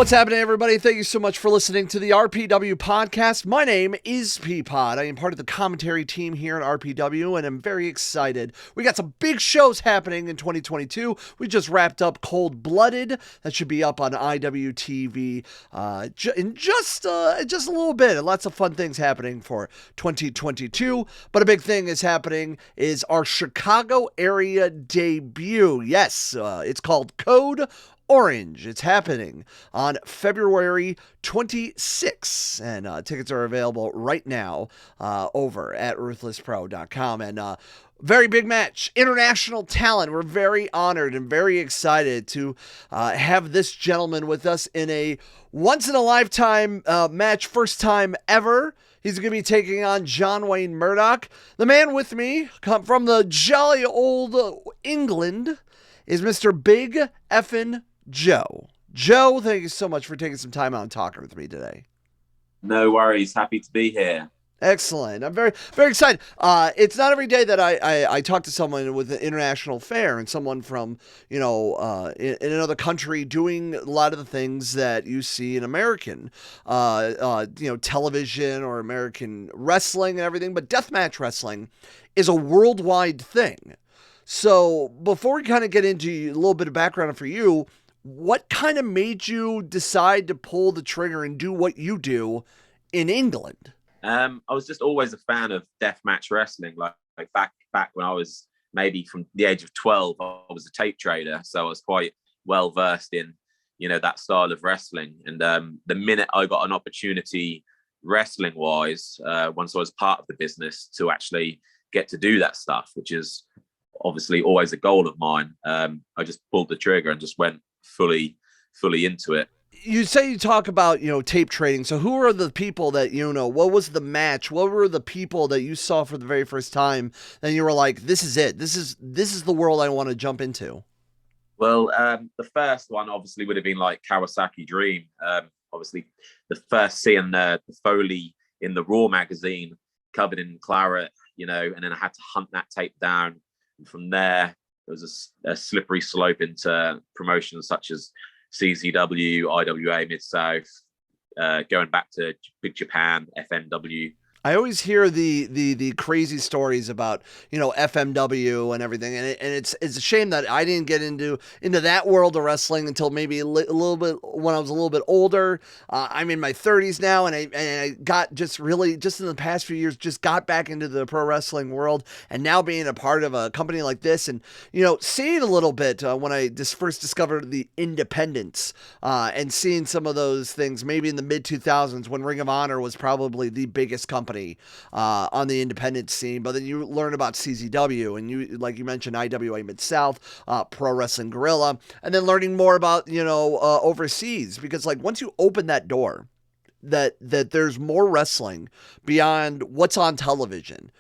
What's happening, everybody? Thank you so much for listening to the RPW podcast. My name is Peapod. I am part of the commentary team here at RPW, and I'm very excited. We got some big shows happening in 2022. We just wrapped up Cold Blooded. That should be up on IWTV in just a little bit. Lots of fun things happening for 2022. But a big thing is happening is our Chicago area debut. Yes, it's called Code Orange. It's happening on February 26th, and tickets are available right now over at ruthlesspro.com. And very big match, international talent. We're very honored and very excited to have this gentleman with us in a once-in-a-lifetime match, first time ever. He's going to be taking on John Wayne Murdoch. The man with me, come from the jolly old England, is Mr. Big Effin' Joe. Joe, thank you so much for taking some time out and talking with me today. No worries. Happy to be here. Excellent. I'm very, very excited. It's not every day that I talk to someone with an international fare and someone from, in another country doing a lot of the things that you see in American, television or American wrestling and everything. But deathmatch wrestling is a worldwide thing. So before we kind of get into a little bit of background for you, what kind of made you decide to pull the trigger and do what you do in England? I was just always a fan of deathmatch wrestling. Like back when I was maybe from the age of 12, I was a tape trader, so I was quite well versed in, that style of wrestling. And the minute I got an opportunity, wrestling wise, once I was part of the business, to actually get to do that stuff, which is obviously always a goal of mine, I just pulled the trigger and just went fully into it. You say you talk about, tape trading. So who are the people that, what was the match? What were the people that you saw for the very first time? Then you were like, this is it. This is the world I want to jump into. Well, the first one obviously would have been like Kawasaki Dream. Obviously the first seeing the Foley in the Raw magazine covered in claret, and then I had to hunt that tape down. And from there, there was a slippery slope into promotions such as CZW, IWA, Mid-South, going back to Big Japan, FNW. I always hear the crazy stories about, FMW and everything, and it's a shame that I didn't get into that world of wrestling until maybe a little bit when I was a little bit older. I'm in my 30s now, and I got just in the past few years just got back into the pro wrestling world, and now being a part of a company like this, and seeing a little bit when I first discovered the independents, and seeing some of those things maybe in the mid 2000s when Ring of Honor was probably the biggest company on the independent scene. But then you learn about CZW, and you, like you mentioned, IWA Mid-South, Pro Wrestling Guerrilla, and then learning more about, overseas, because like once you open that door that there's more wrestling beyond what's on television,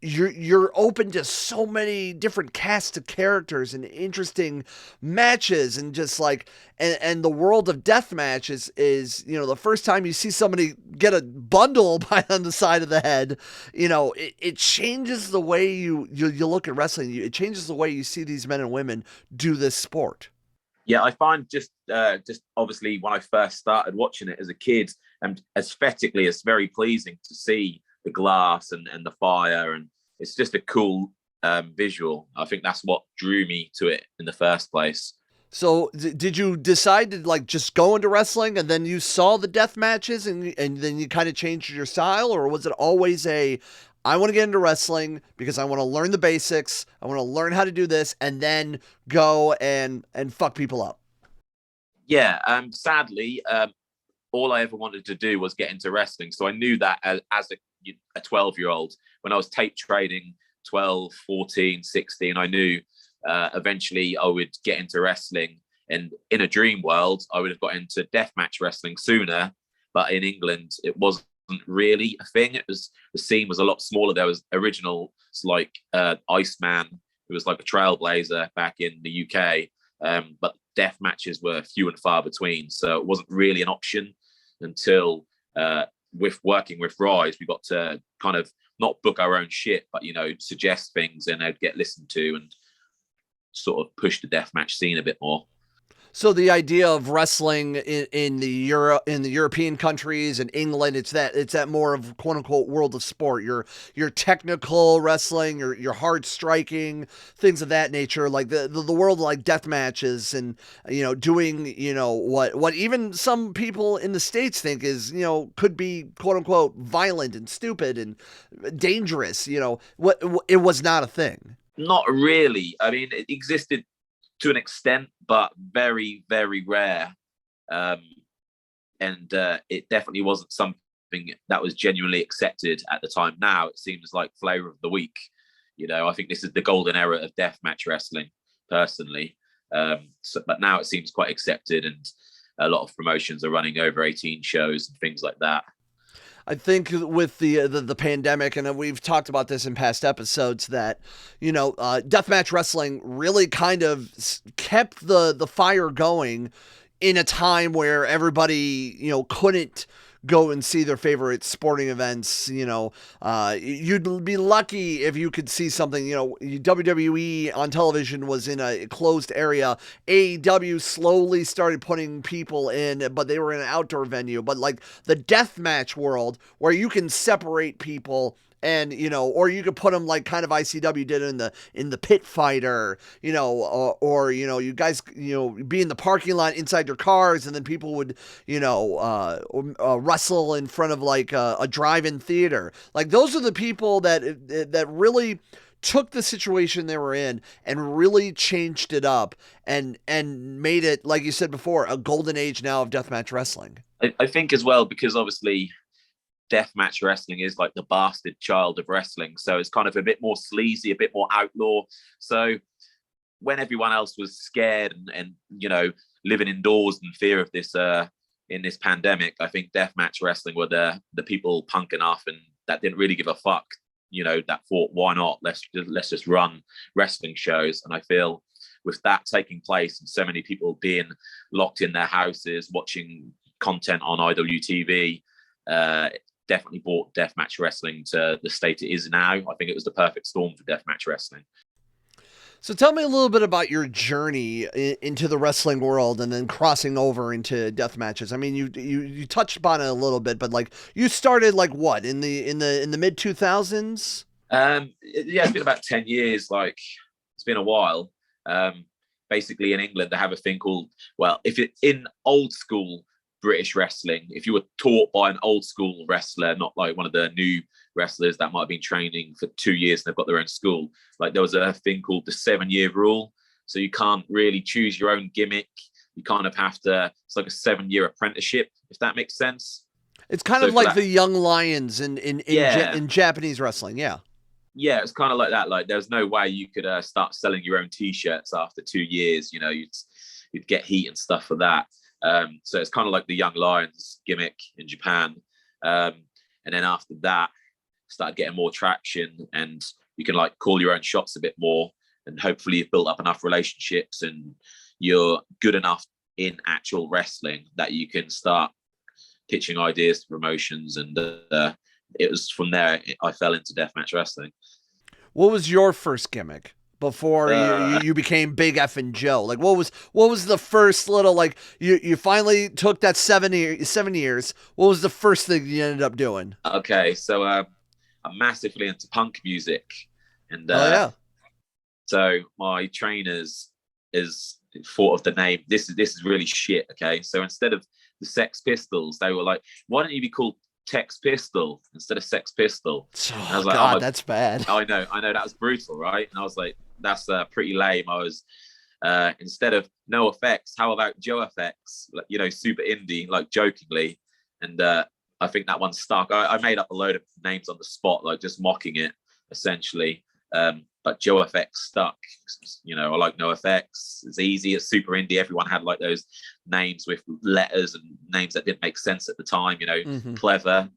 you're open to so many different casts of characters and interesting matches, and just like and the world of deathmatch is the first time you see somebody get a bundle on the side of the head, it changes the way you look at wrestling. It changes the way you see these men and women do this sport. Yeah, I find just obviously when I first started watching it as a kid, and aesthetically, it's very pleasing to see the glass and the fire, and it's just a cool visual. I think that's what drew me to it in the first place. So did you decide to like just go into wrestling and then you saw the death matches and then you kind of changed your style, or was it always I want to get into wrestling because I want to learn the basics, I want to learn how to do this, and then go and fuck people up? Yeah, sadly, all I ever wanted to do was get into wrestling. So I knew that as a 12-year-old, when I was tape trading 12, 14, 16, I knew eventually I would get into wrestling. And in a dream world, I would have got into deathmatch wrestling sooner. But in England, it wasn't really a thing. The scene was a lot smaller. There was original like Iceman, who was like a trailblazer back in the UK. But death matches were few and far between. So it wasn't really an option until with working with Rise, we got to kind of not book our own shit, but, suggest things and they'd get listened to and sort of push the deathmatch scene a bit more. So the idea of wrestling in the European countries and England, it's that more of quote unquote world of sport. Your technical wrestling, your hard striking, things of that nature, like the world of like death matches and doing what even some people in the States think is could be quote unquote violent and stupid and dangerous. What it was not a thing. Not really. I mean, it existed to an extent, but very, very rare. Um, and it definitely wasn't something that was genuinely accepted at the time. Now it seems like flavor of the week. I think this is the golden era of deathmatch wrestling, personally. But now it seems quite accepted, and a lot of promotions are running over 18 shows and things like that. I think with the pandemic, and we've talked about this in past episodes, that deathmatch wrestling really kind of kept the fire going in a time where everybody couldn't go and see their favorite sporting events. You'd be lucky if you could see something. WWE on television was in a closed area. AEW slowly started putting people in, but they were in an outdoor venue. But like the deathmatch world, where you can separate people and or you could put them like kind of ICW did in the pit fighter, or you guys be in the parking lot inside your cars, and then people would wrestle in front of like a drive-in theater. Like those are the people that really took the situation they were in and really changed it up and made it, like you said before, a golden age now of deathmatch wrestling. I think as well, because obviously deathmatch wrestling is like the bastard child of wrestling, so it's kind of a bit more sleazy, a bit more outlaw. So when everyone else was scared and living indoors in fear of this in this pandemic, I think deathmatch wrestling were the people punk enough and that didn't really give a fuck, that thought, why not, let's just run wrestling shows. And I feel with that taking place and so many people being locked in their houses watching content on IWTV, definitely brought deathmatch wrestling to the state it is now. I think it was the perfect storm for deathmatch wrestling. So tell me a little bit about your journey into the wrestling world and then crossing over into death matches. I mean, you touched upon it a little bit, but like you started like what in the mid 2000s? Yeah, it's been about 10 years. Like it's been a while. Basically in England, they have a thing called, well, if it in old school British wrestling, if you were taught by an old school wrestler, not like one of the new wrestlers that might have been training for 2 years and they've got their own school, like there was a thing called the 7-year rule. So you can't really choose your own gimmick. You kind of have to, it's like a 7-year apprenticeship, if that makes sense. It's kind So of like that, the young lions yeah, in Japanese wrestling. Yeah. yeah, it's kind of like that. Like there's no way you could start selling your own t-shirts after 2 years. You'd get heat and stuff for that. So it's kind of like the Young Lions gimmick in Japan. And then after that, started getting more traction, and you can like call your own shots a bit more. And hopefully you've built up enough relationships and you're good enough in actual wrestling that you can start pitching ideas to promotions. And it was from there I fell into deathmatch wrestling. What was your first gimmick before Uh, you became Big F and Joe? Like what was the first little like you finally took that 7 years. What was the first thing you ended up doing? okay, so I'm massively into punk music, and Oh yeah. so my trainers is thought of the name. This is really shit. Okay, so instead of the Sex Pistols, they were like, "Why don't you be called Tex Pistol instead of Sex Pistol?" And I Oh was like, "Oh God, my, that's bad. I know, that was brutal, right?" And I was like, "That's pretty lame." I was instead of No Effects, how about Joe Effects? Like, super indie, like jokingly, and I think that one stuck. I made up a load of names on the spot, like just mocking it, essentially. But Joe FX stuck. I like No Effects. It's easy. It's super indie. Everyone had like those names with letters and names that didn't make sense at the time. Mm-hmm. Clever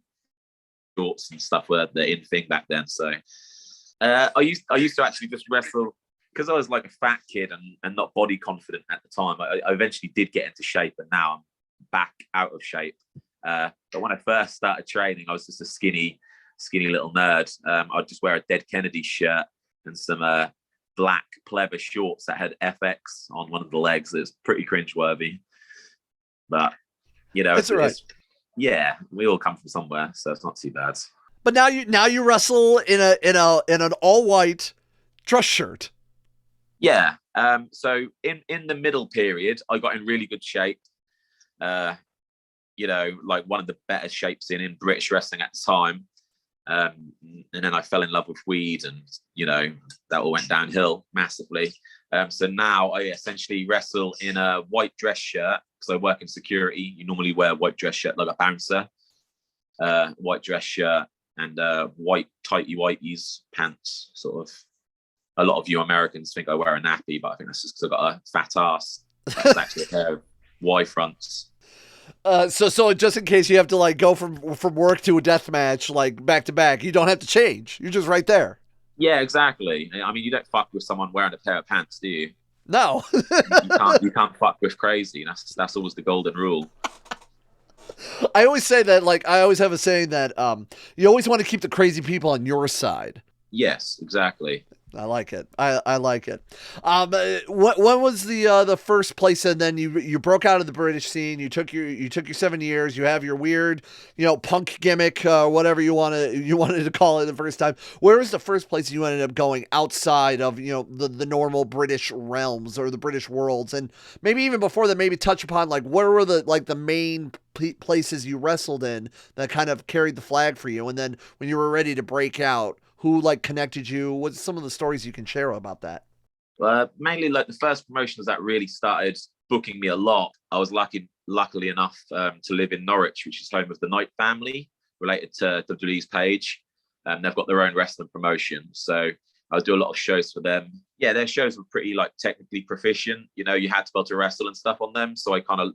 shorts and stuff were the in thing back then. So I used to actually just wrestle because I was like a fat kid and not body confident at the time. I eventually did get into shape, and now I'm back out of shape. But when I first started training, I was just a skinny little nerd. I'd just wear a Dead Kennedy shirt and some black pleather shorts that had FX on one of the legs. It's pretty cringeworthy, but you know, It's all right. it's yeah, we all come from somewhere, so it's not too bad. But now you wrestle in an all white dress shirt. Yeah. So in the middle period, I got in really good shape. Uh, you know, like one of the better shapes in British wrestling at the time. And then I fell in love with weed, and you know that all went downhill massively. So now I essentially wrestle in a white dress shirt because I work in security. You normally wear a white dress shirt like a bouncer, white dress shirt, and white tighty whiteys pants. Sort of. A lot of you Americans think I wear a nappy, but I think that's just because I've got a fat ass. That's actually a pair of Y fronts. So just in case you have to like go from work to a death match like back to back, you don't have to change. You're just right there. Yeah, exactly. I mean, you don't fuck with someone wearing a pair of pants, do you? No. You can't fuck with crazy. That's always the golden rule. I always say that, like, I always have a saying that you always want to keep the crazy people on your side. Yes, exactly. I like it. I like it. When was the first place? And then you broke out of the British scene. You took your 7 years. You have your weird, punk gimmick, whatever you wanted to call it the first time. Where was the first place you ended up going outside of the normal British realms or the British worlds? And maybe even before that, maybe touch upon like where were the main places you wrestled in that kind of carried the flag for you. And then when you were ready to break out, who like connected you? What's some of the stories you can share about that? Mainly like the first promotions that really started booking me a lot. I was luckily enough to live in Norwich, which is home of the Knight family, related to WWE's Page. They've got their own wrestling promotion, so I would do a lot of shows for them. Yeah, their shows were pretty like technically proficient. You had to be able to wrestle and stuff on them, so I kind of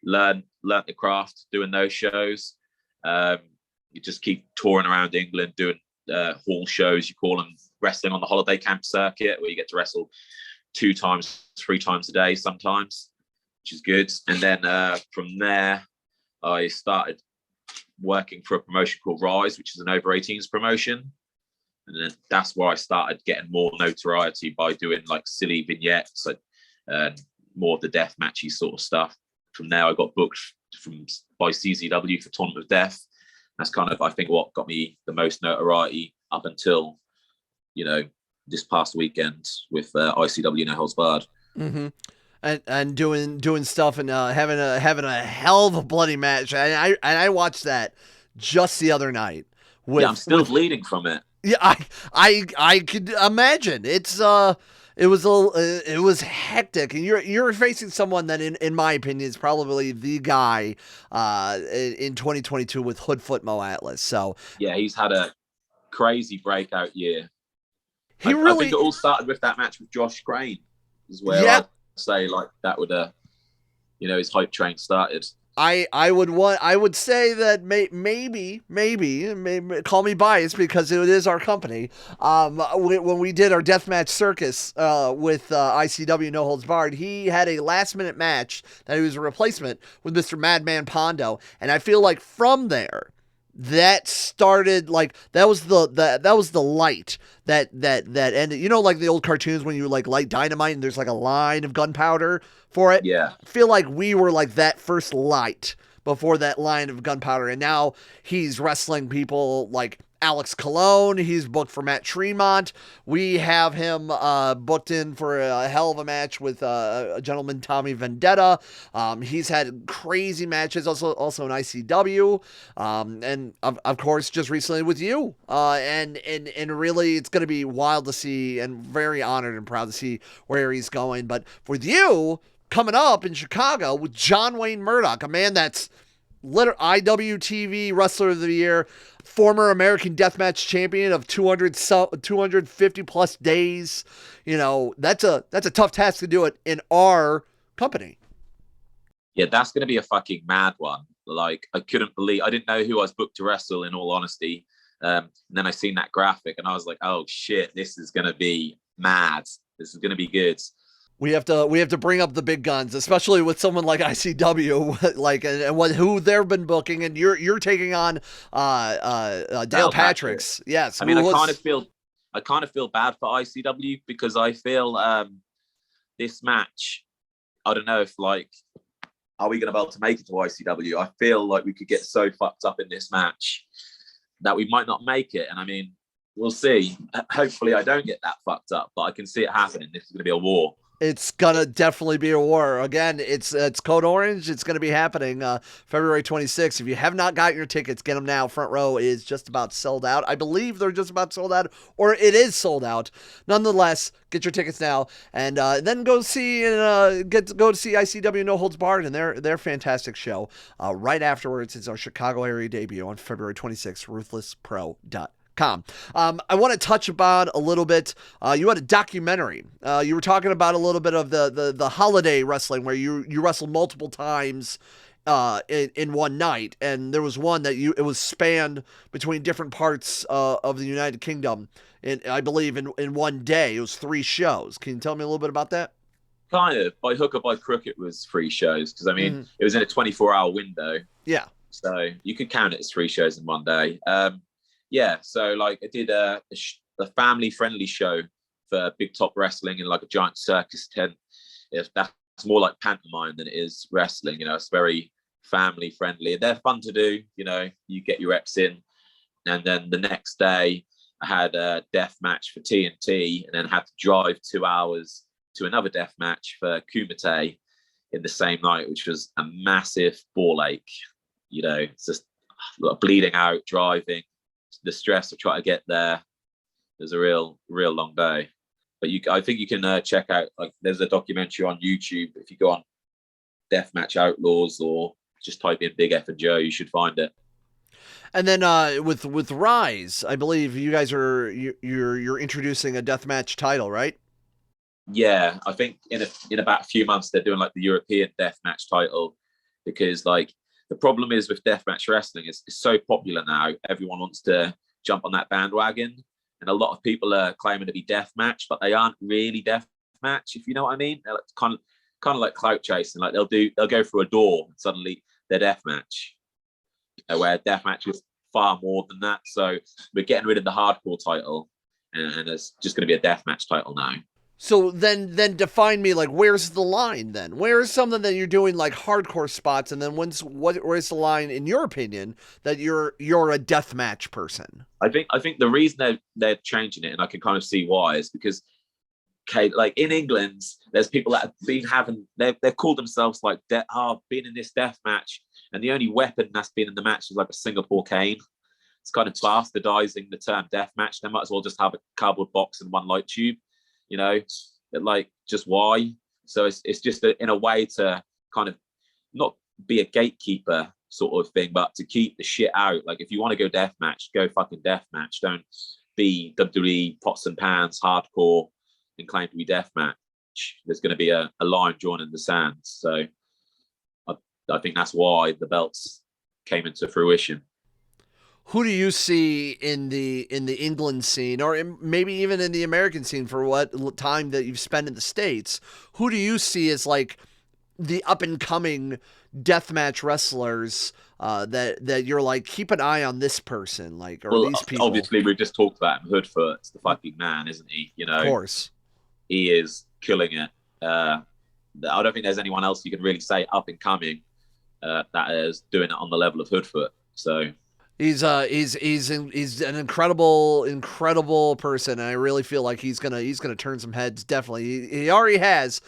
learned the craft doing those shows. You just keep touring around England doing hall shows, you call them, wrestling on the holiday camp circuit, where you get to wrestle 2 times, 3 times a day sometimes, which is good. And then from there, I started working for a promotion called Rise, which is an over 18s promotion. And then that's where I started getting more notoriety by doing like silly vignettes, like more of the death matchy sort of stuff. From there, I got booked by CZW for Tournament of Death. That's kind of, I think, what got me the most notoriety up until, this past weekend with ICW No Holds Barred. Mm-hmm. And doing stuff and having a hell of a bloody match. And I watched that just the other night. I'm still bleeding from it. Yeah, I could imagine. It was hectic, and you're facing someone that, in my opinion, is probably the guy in 2022 with Hoodfoot Mo Atlas. So yeah, he's had a crazy breakout year. I think it all started with that match with Josh Crane, is where I'd say like that would his hype train started. I would say that maybe call me biased because it is our company. When we did our deathmatch circus with ICW No Holds Barred, he had a last minute match that he was a replacement with Mr. Madman Pondo, and I feel like from there that started like that was the light that ended. Like the old cartoons when you like light dynamite and there's like a line of gunpowder for it. Yeah, I feel like we were like that first light before that line of gunpowder, and now he's wrestling people like Alex Colon. He's booked for Matt Tremont. We have him booked in for a hell of a match with a gentleman, Tommy Vendetta. He's had crazy matches also in ICW, and of course just recently with you. And really, it's going to be wild to see, and very honored and proud to see where he's going. But with you coming up in Chicago with John Wayne Murdoch, a man that's IWTV Wrestler of the Year, former American Deathmatch champion of 250 plus days. That's a tough task to do it in our company. Yeah, that's going to be a fucking mad one. Like, I didn't know who I was booked to wrestle, in all honesty. And then I seen that graphic and I was like, oh shit, this is going to be mad. This is going to be good. We have to bring up the big guns, especially with someone like ICW, like and who they've been booking, and you're taking on Dale Patrick's. Yes, I mean, I I kind of feel bad for ICW because I feel this match, I don't know if like, are we going to be able to make it to ICW? I feel like we could get so fucked up in this match that we might not make it. And I mean, we'll see. Hopefully I don't get that fucked up, but I can see it happening. This is going to be a war. It's gonna definitely be a war. Again, it's Code Orange. It's gonna be happening February 26th. If you have not got your tickets, get them now. Front row is just about sold out. I believe they're just about sold out, or it is sold out. Nonetheless, get your tickets now, and then go see go to see ICW No Holds Barred and their fantastic show. Right afterwards, it's our Chicago area debut on February 26th. RuthlessPro.com. I want to touch about a little bit. You had a documentary. You were talking about a little bit of the holiday wrestling where you wrestled multiple times in one night, and there was one that it was spanned between different parts of the United Kingdom. And I believe in one day it was 3 shows. Can you tell me a little bit about that? Kind of by hook or by crook, it was 3 shows because I mean it was in a 24-hour window. Yeah. So you could count it as 3 shows in one day. Yeah, so like I did a family-friendly show for Big Top Wrestling in like a giant circus tent. That's more like pantomime than it is wrestling. You know, it's very family-friendly. They're fun to do. You know, you get your reps in, and then the next day I had a death match for TNT, and then had to drive 2 hours to another death match for Kumite in the same night, which was a massive ball ache. You know, it's just bleeding out, driving. The stress of trying to get there. It was a real long day, but I think you can check out, like, there's a documentary on YouTube. If you go on Deathmatch Outlaws or just type in Big F and Joe, you should find it. And then with Rise, I believe you guys you're introducing a deathmatch title, right? Yeah, I think in about a few months they're doing like the European Deathmatch title, because like the problem is with deathmatch wrestling, it's so popular now. Everyone wants to jump on that bandwagon, and a lot of people are claiming to be deathmatch, but they aren't really deathmatch. If you know what I mean, they're like kind of like clout chasing. Like they'll go through a door and suddenly they're deathmatch, where deathmatch is far more than that. So we're getting rid of the hardcore title, and it's just going to be a deathmatch title now. So then define me, like, where's the line then? Where is something that you're doing like hardcore spots, and then where's the line in your opinion that you're a deathmatch person? I think the reason they're changing it, and I can kind of see why, is because like in England, there's people that have been they've called themselves like being in this death match, and the only weapon that's been in the match is like a Singapore cane. It's kind of bastardizing the term death match. They might as well just have a cardboard box and one light tube. You know, like, just why? So it's just in a way to kind of not be a gatekeeper sort of thing, but to keep the shit out. Like, if you want to go deathmatch, go fucking deathmatch. Don't be WWE pots and pans hardcore and claim to be deathmatch. There's going to be a line drawn in the sand. So I think that's why the belts came into fruition. Who do you see in the England scene, or maybe even in the American scene, for what time that you've spent in the States? Who do you see as like the up and coming deathmatch wrestlers that you're like, keep an eye on this person, like, or these people? Obviously we've just talked about him. Hoodfoot's the fucking man, isn't he? You know, of course, he is killing it. I don't think there's anyone else you can really say up and coming that is doing it on the level of Hoodfoot. So he's an incredible person, and I really feel like he's gonna turn some heads. Definitely, he already has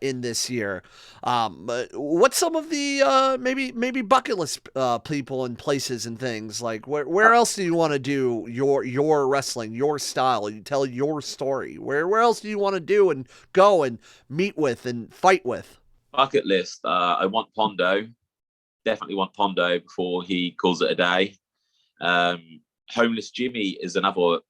in this year. But what's some of the maybe bucket list people and places and things, like where else do you want to do your wrestling, your style? You tell your story. Where else do you want to do and go and meet with and fight with? bucket list. I want Pondo. Definitely want Pondo before he calls it a day. Homeless Jimmy is another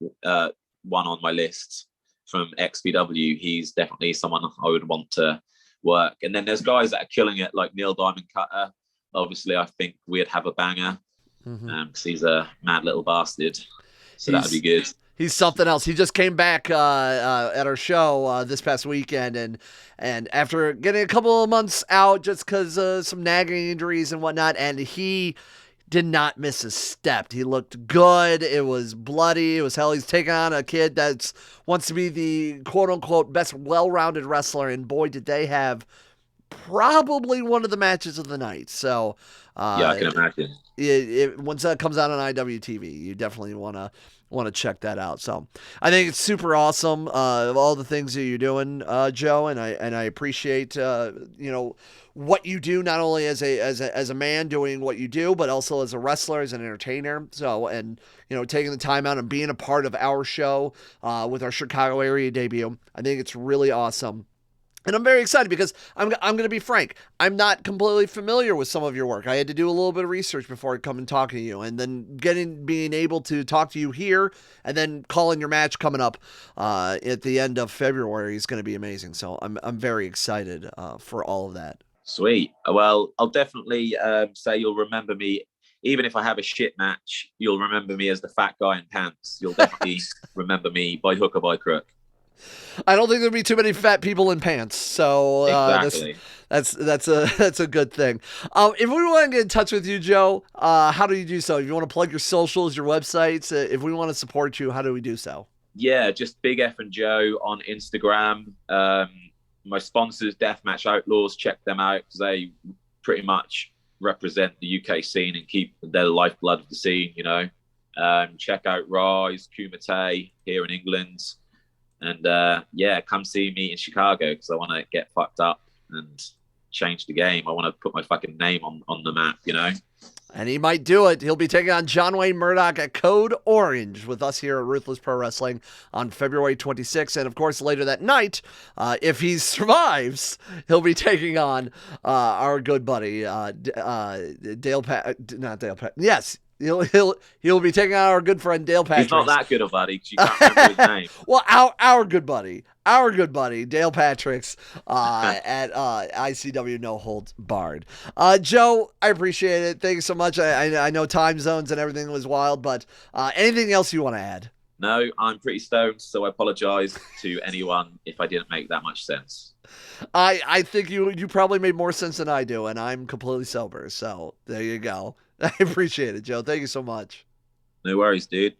one on my list from XPW. He's definitely someone I would want to work. And then there's guys that are killing it, like Neil Diamond Cutter. Obviously, I think we'd have a banger because he's a mad little bastard. So that'd be good. He's something else. He just came back at our show this past weekend, and after getting a couple of months out just because some nagging injuries and whatnot, and he did not miss a step. He looked good. It was bloody. It was hell. He's taking on a kid that wants to be the quote unquote best well-rounded wrestler, and boy, did they have probably one of the matches of the night. So, Yeah, I uh, can imagine. once that comes out on IWTV, you definitely want to check that out. So I think it's super awesome. All the things that you're doing, Joe, and I appreciate what you do, not only as a man doing what you do, but also as a wrestler, as an entertainer. So, and taking the time out and being a part of our show with our Chicago area debut. I think it's really awesome. And I'm very excited because I'm going to be frank. I'm not completely familiar with some of your work. I had to do a little bit of research before I come and talk to you. And then being able to talk to you here and then calling your match coming up at the end of February is going to be amazing. So I'm very excited for all of that. Sweet. Well, I'll definitely say you'll remember me. Even if I have a shit match, you'll remember me as the fat guy in pants. You'll definitely remember me by hook or by crook. I don't think there'll be too many fat people in pants, so Exactly. that's a good thing. If we want to get in touch with you, Joe, how do you do so? If you want to plug your socials, your websites, if we want to support you, how do we do so? Yeah, just Big F and Joe on Instagram. My sponsors, Deathmatch Outlaws, check them out because they pretty much represent the UK scene and keep their lifeblood of the scene. Check out Rise, Kumite here in England. And come see me in Chicago because I want to get fucked up and change the game. I want to put my fucking name on the map, And he might do it. He'll be taking on John Wayne Murdoch at Code Orange with us here at Ruthless Pro Wrestling on February 26th. And of course, later that night, if he survives, he'll be taking on our good buddy, Dale Pat. Not Dale Pat. Yes. He'll be taking on our good friend Dale Patrick. He's not that good a buddy because you can't remember his name. Well, our good buddy, Dale Patrick's at ICW No Holds Barred. Joe, I appreciate it. Thank you so much. I know time zones and everything was wild, but anything else you want to add? No, I'm pretty stoned, so I apologize to anyone if I didn't make that much sense. I think you probably made more sense than I do, and I'm completely sober. So there you go. I appreciate it, Joe. Thank you so much. No worries, dude.